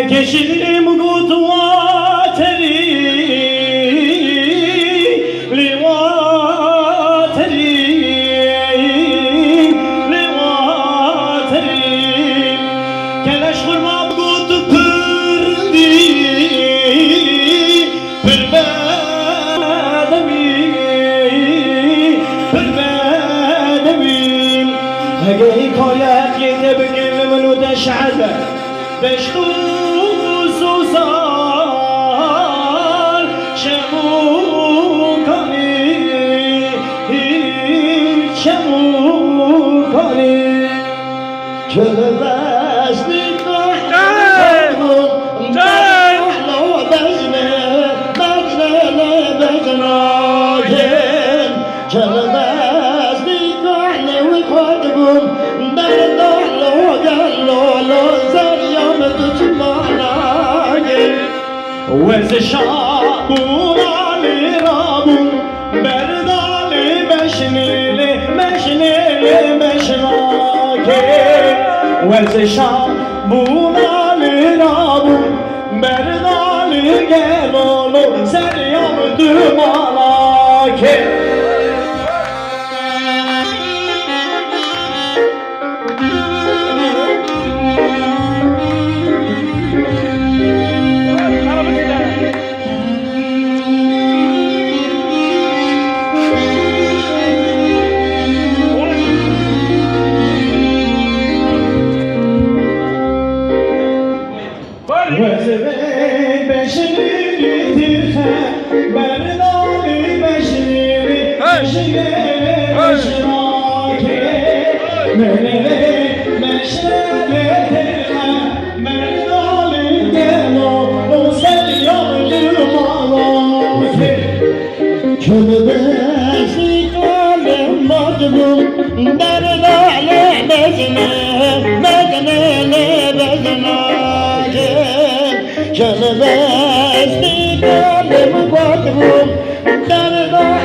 Geçirim kudvateri livateri livateri Keleş kurma kutu pırdi pırbedemi Hegey koyak yine bugün menu deş'abe Beştuğuz uzar Şemukani Şemukani Kölebezlik Daylo bezne Beznele beznayen Kölebezlik Daylo kodbun Derdalo gallolo Vezşabunali rabun Berdali meşnili meşnili meşnake Vezşabunali rabun Berdali gelolu Seryam dümalake Vezvey beşiri dirhe Berdali beşiri Beşiri beşirake Menere meşrebe dirhe Berdali gelo O seryam dümalake Kölbezi kalem madlum Berdali bezne Beznele beznake Kölbezi kalem madlum Berdali